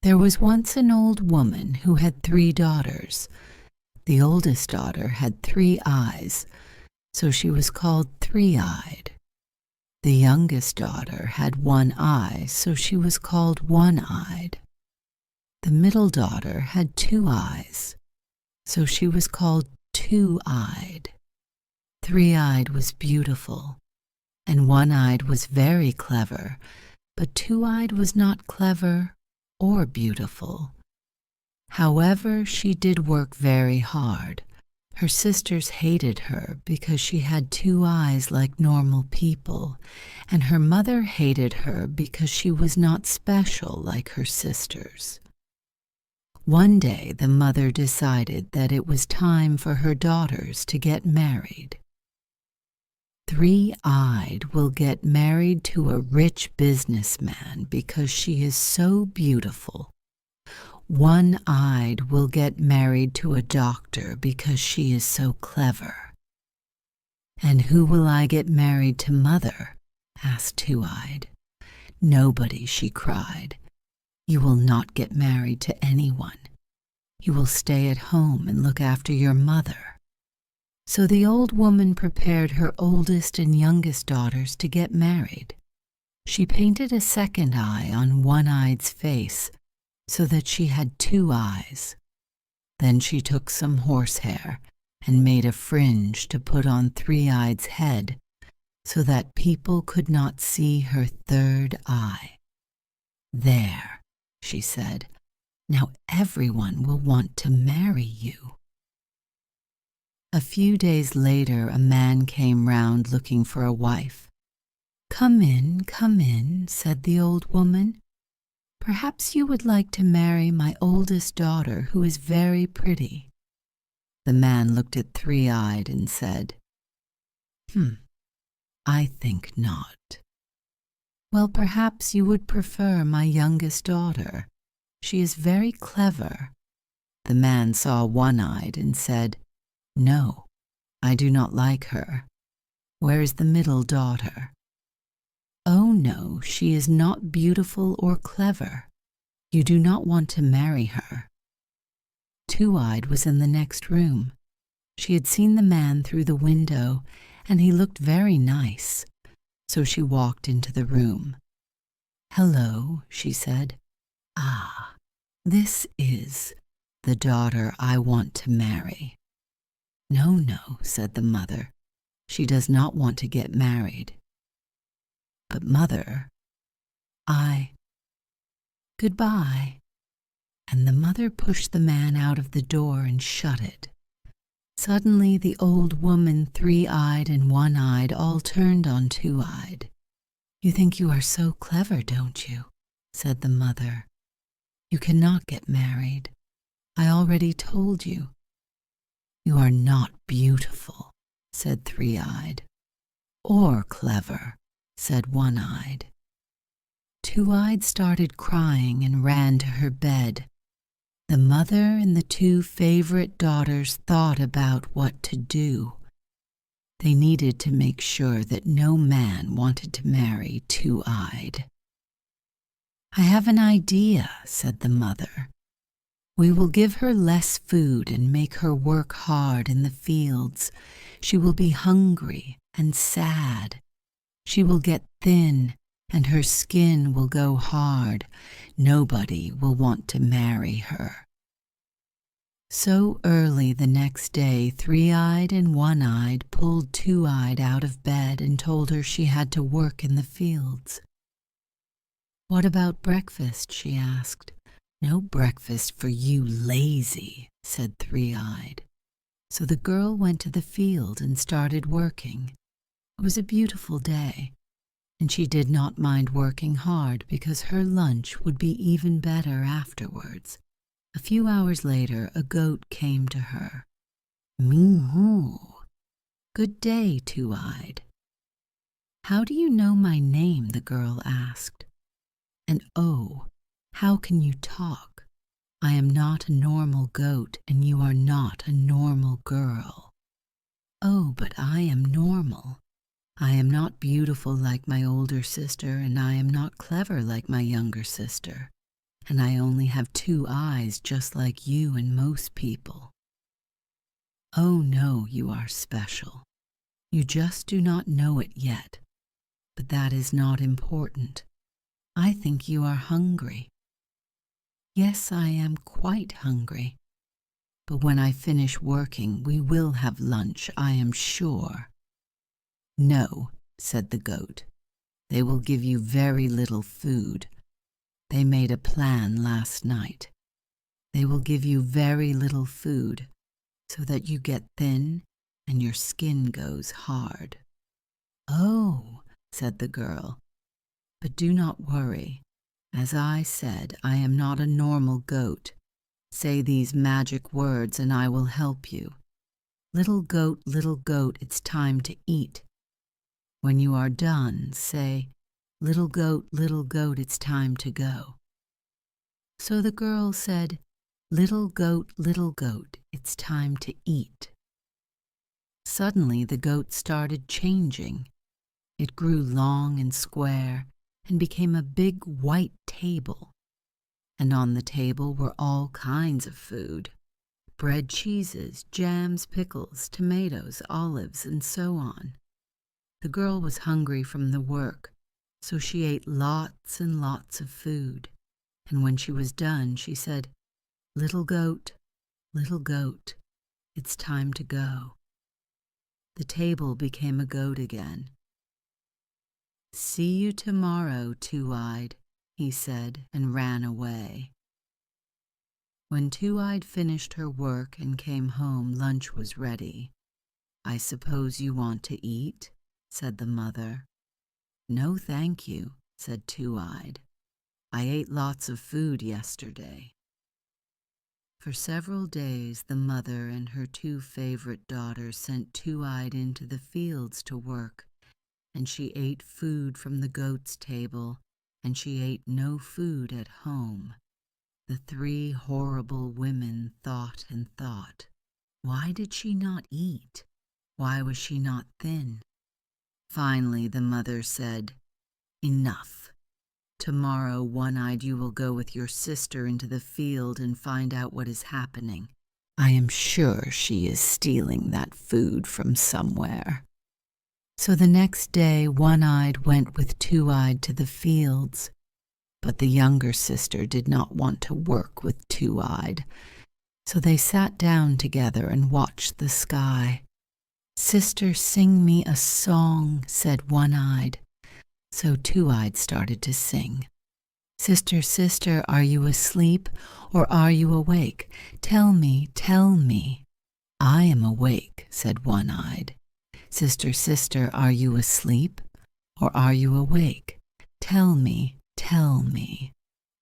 There was once an old woman who had 3 daughters. The oldest daughter had 3 eyes, so she was called three-eyed. The youngest daughter had 1 eye, so she was called one-eyed. The middle daughter had 2 eyes, so she was called two-eyed. Three-eyed was beautiful, and one-eyed was very clever, but two-eyed was not clever or beautiful. However, she did work very hard. Her sisters hated her because she had 2 eyes like normal people, and her mother hated her because she was not special like her sisters. One day the mother decided that it was time for her daughters to get married. Three-eyed will get married to a rich businessman because she is so beautiful. One-eyed will get married to a doctor because she is so clever. And who will I get married to, Mother? Asked Two-eyed. Nobody, she cried. You will not get married to anyone. You will stay at home and look after your mother. So the old woman prepared her oldest and youngest daughters to get married. She painted a second eye on One-eyed's face so that she had 2 eyes. Then she took some horsehair and made a fringe to put on Three-eyed's head so that people could not see her third eye. There, she said, now everyone will want to marry you. A few days later, a man came round looking for a wife. Come in, said the old woman. Perhaps you would like to marry my oldest daughter, who is very pretty. The man looked at Three-eyed and said, I think not. Well, perhaps you would prefer my youngest daughter. She is very clever. The man saw One-eyed and said, No, I do not like her. Where is the middle daughter? Oh no, she is not beautiful or clever. You do not want to marry her. Two-eyed was in the next room. She had seen the man through the window, and he looked very nice. So she walked into the room. Hello, she said. Ah, this is the daughter I want to marry. No, said the mother. She does not want to get married. But Mother, Goodbye. And the mother pushed the man out of the door and shut it. Suddenly the old woman, Three-eyed and One-eyed, all turned on Two-eyed. You think you are so clever, don't you? Said the mother. You cannot get married. I already told you. You are not beautiful, said Three-eyed. Or clever, said One-eyed. Two-eyed started crying and ran to her bed. The mother and the 2 favorite daughters thought about what to do. They needed to make sure that no man wanted to marry Two-eyed. I have an idea, said the mother. We will give her less food and make her work hard in the fields. She will be hungry and sad. She will get thin, and her skin will go hard. Nobody will want to marry her. So early the next day, Three-eyed and One-eyed pulled Two-eyed out of bed and told her she had to work in the fields. What about breakfast? She asked. No breakfast for you, lazy, said Three-eyed. So the girl went to the field and started working. It was a beautiful day, and she did not mind working hard because her lunch would be even better afterwards. A few hours later, a goat came to her. Moo-hoo. Good day, Two-eyed. How do you know my name? The girl asked. And oh, how can you talk? I am not a normal goat, and you are not a normal girl. Oh, but I am normal. I am not beautiful like my older sister, and I am not clever like my younger sister. and I only have 2 eyes just like you and most people. Oh no, you are special. You just do not know it yet, but that is not important. I think you are hungry. Yes, I am quite hungry, but when I finish working, we will have lunch, I am sure. No, said the goat. They will give you very little food. They made a plan last night. They will give you very little food so that you get thin and your skin goes hard. Oh, said the girl, but do not worry. As I said, I am not a normal goat. Say these magic words and I will help you. Little goat, it's time to eat. When you are done, say, little goat, it's time to go. So the girl said, little goat, it's time to eat. Suddenly the goat started changing. It grew long and square and became a big white table. And on the table were all kinds of food. Bread, cheeses, jams, pickles, tomatoes, olives, and so on. The girl was hungry from the work, so she ate lots and lots of food. And when she was done, she said, little goat, it's time to go. The table became a goat again. See you tomorrow, Two-Eyed, he said, and ran away. When Two-Eyed finished her work and came home, lunch was ready. I suppose you want to eat? Said the mother. No, thank you, said Two-Eyed. I ate lots of food yesterday. For several days the mother and her 2 favorite daughters sent Two-Eyed into the fields to work, and she ate food from the goat's table, and she ate no food at home. The 3 horrible women thought and thought. Why did she not eat? Why was she not thin? Finally the mother said, enough. Tomorrow, One-Eyed, you will go with your sister into the field and find out what is happening. I am sure she is stealing that food from somewhere. So the next day, One-Eyed went with Two-Eyed to the fields, but the younger sister did not want to work with Two-Eyed, so they sat down together and watched the sky. Sister, sing me a song, said One-Eyed. So Two-Eyed started to sing. Sister, sister, are you asleep or are you awake? Tell me, tell me. I am awake, said One-Eyed. Sister, sister, are you asleep or are you awake? Tell me, tell me.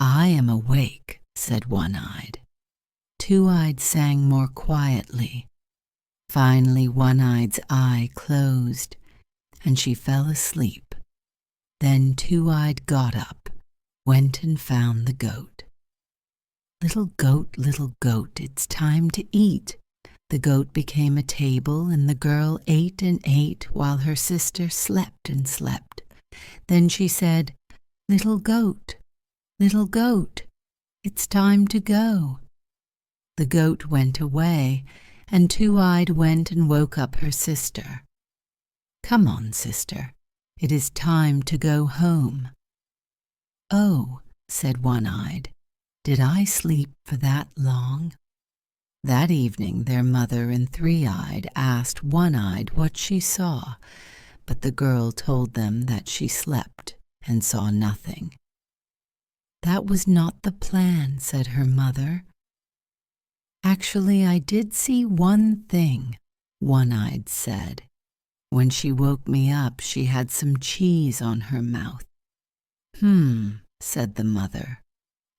I am awake, said One-Eyed. Two-Eyed sang more quietly. Finally, One-Eyed's eye closed, and she fell asleep. Then Two-Eyed got up, went and found the goat. Little goat, it's time to eat. The goat became a table, and the girl ate and ate while her sister slept and slept. Then she said, little goat, it's time to go. The goat went away, and Two-Eyed went and woke up her sister. Come on, sister, it is time to go home. Oh, said One-Eyed, did I sleep for that long? That evening their mother and Three-Eyed asked One-Eyed what she saw, but the girl told them that she slept and saw nothing. That was not the plan, said her mother. Actually, I did see one thing, One-Eyed said. When she woke me up, she had some cheese on her mouth. Said the mother.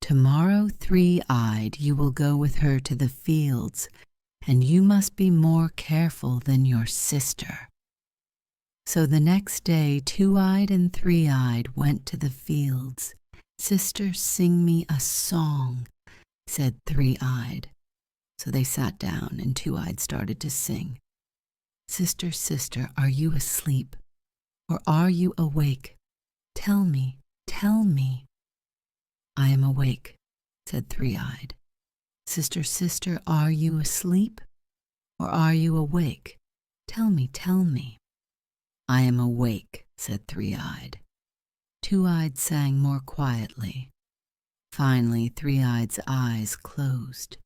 Tomorrow, Three-Eyed, you will go with her to the fields, and you must be more careful than your sister. So the next day, Two-Eyed and Three-Eyed went to the fields. Sister, sing me a song, said Three-Eyed. So they sat down, and Two-Eyed started to sing. Sister, sister, are you asleep, or are you awake? Tell me, tell me. I am awake, said Three-Eyed. Sister, sister, are you asleep? Or are you awake? Tell me, tell me. I am awake, said Three-Eyed. Two-Eyed sang more quietly. Finally, Three-Eyed's eyes closed.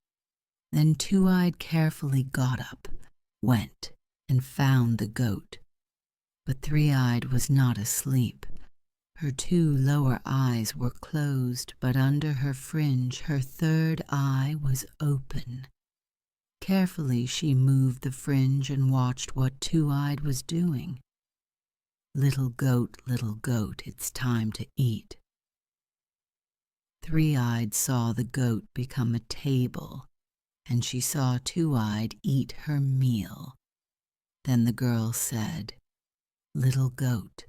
Then Two-Eyed carefully got up, went, and found the goat. But Three-Eyed was not asleep. Her two lower eyes were closed, but under her fringe her third eye was open. Carefully she moved the fringe and watched what Two-Eyed was doing. Little goat, it's time to eat. Three-Eyed saw the goat become a table, and she saw Two-Eyed eat her meal. Then the girl said, little goat,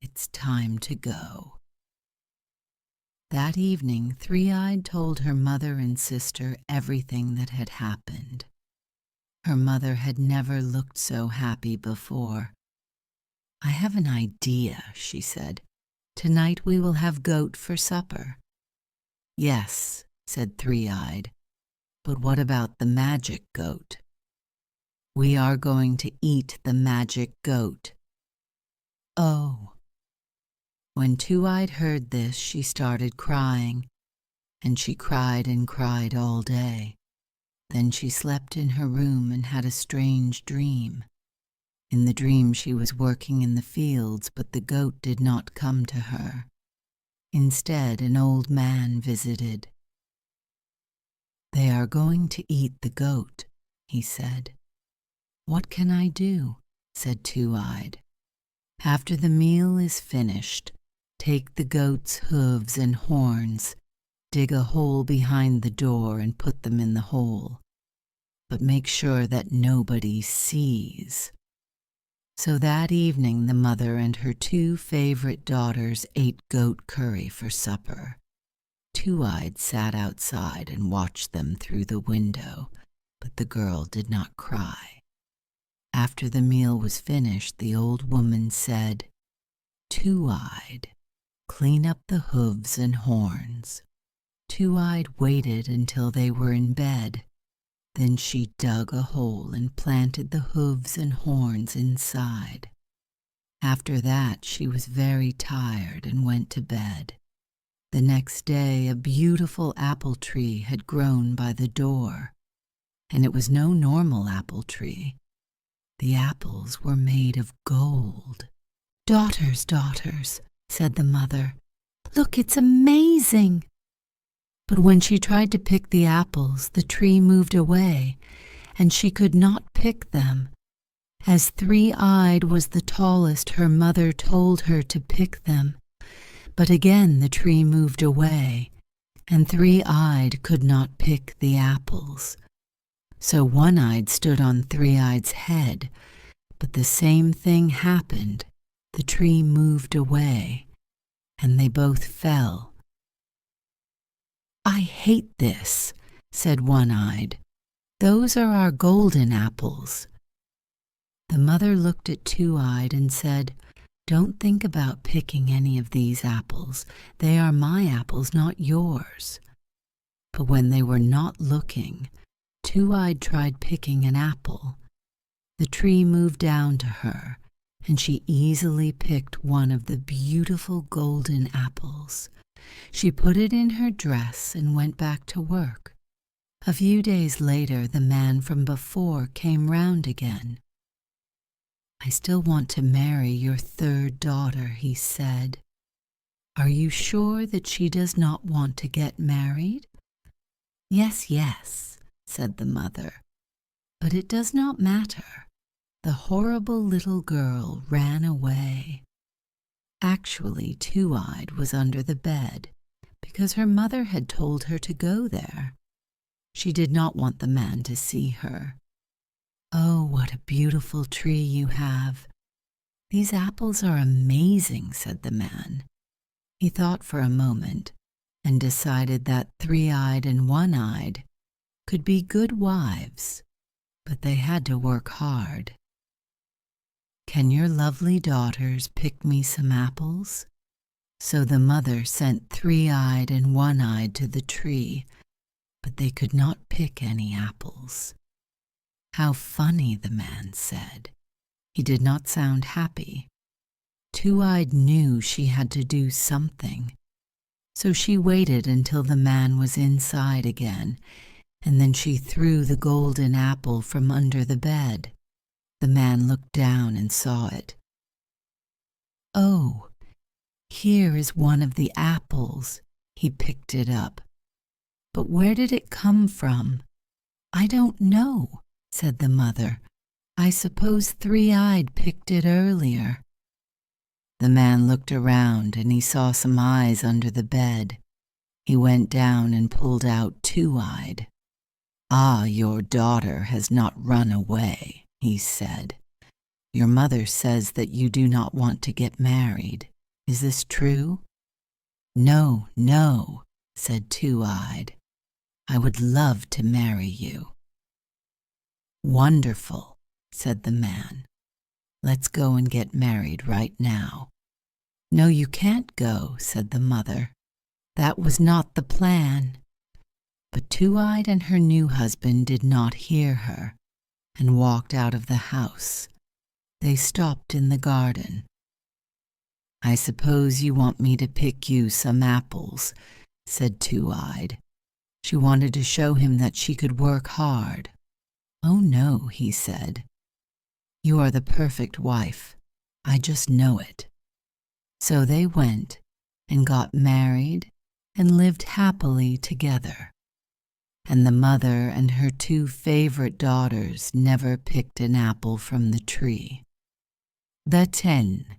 it's time to go. That evening, Three-Eyed told her mother and sister everything that had happened. Her mother had never looked so happy before. I have an idea, she said. Tonight we will have goat for supper. Yes, said Three-Eyed, but what about the magic goat? We are going to eat the magic goat. Oh. When Two-Eyed heard this, she started crying, and she cried and cried all day. Then she slept in her room and had a strange dream. In the dream she was working in the fields, but the goat did not come to her. Instead, an old man visited. They are going to eat the goat, he said. What can I do? Said Two-Eyed. After the meal is finished, take the goat's hooves and horns, dig a hole behind the door and put them in the hole. But make sure that nobody sees. So that evening the mother and her two favorite daughters ate goat curry for supper. Two-Eyed sat outside and watched them through the window, but the girl did not cry. After the meal was finished, the old woman said, Two-Eyed, clean up the hooves and horns. Two-Eyed waited until they were in bed. Then she dug a hole and planted the hooves and horns inside. After that, she was very tired and went to bed. The next day, a beautiful apple tree had grown by the door, and it was no normal apple tree. The apples were made of gold. Daughters, daughters, said the mother, look, it's amazing. But when she tried to pick the apples, the tree moved away, and she could not pick them. As Three-Eyed was the tallest, her mother told her to pick them. But again the tree moved away, and Three-Eyed could not pick the apples. So One-Eyed stood on Three-Eyed's head, but the same thing happened. The tree moved away, and they both fell. I hate this, said One-Eyed. Those are our golden apples. The mother looked at Two-Eyed and said, Don't think about picking any of these apples. They are my apples, not yours. But when they were not looking, Two-Eyed tried picking an apple. The tree moved down to her, and she easily picked one of the beautiful golden apples. She put it in her dress and went back to work. A few days later, the man from before came round again. I still want to marry your third daughter, he said. Are you sure that she does not want to get married? Yes, yes, said the mother. But it does not matter. The horrible little girl ran away. Actually, Two-Eyed was under the bed, because her mother had told her to go there. She did not want the man to see her. Oh, what a beautiful tree you have. These apples are amazing, said the man. He thought for a moment and decided that Three-Eyed and One-Eyed could be good wives, but they had to work hard. Can your lovely daughters pick me some apples? So the mother sent Three-Eyed and One-Eyed to the tree, but they could not pick any apples. "How funny," the man said. He did not sound happy. Two-Eyed knew she had to do something, so she waited until the man was inside again, and then she threw the golden apple from under the bed. The man looked down and saw it. "Oh, here is one of the apples." He picked it up. "But where did it come from?" "I don't know," said the mother. "I suppose Three-Eyed picked it earlier." The man looked around and he saw some eyes under the bed. He went down and pulled out Two-Eyed. "Ah, your daughter has not run away," he said. "Your mother says that you do not want to get married. Is this true?" "No, no," said Two-Eyed. "I would love to marry you." "Wonderful," said the man. "Let's go and get married right now." "No, you can't go," said the mother. "That was not the plan." But Two-Eyed and her new husband did not hear her and walked out of the house. They stopped in the garden. "I suppose you want me to pick you some apples," said Two-Eyed. She wanted to show him that she could work hard. "Oh no," he said. "You are the perfect wife. I just know it." So they went and got married and lived happily together. And the mother and her two favorite daughters never picked an apple from the tree. The 10.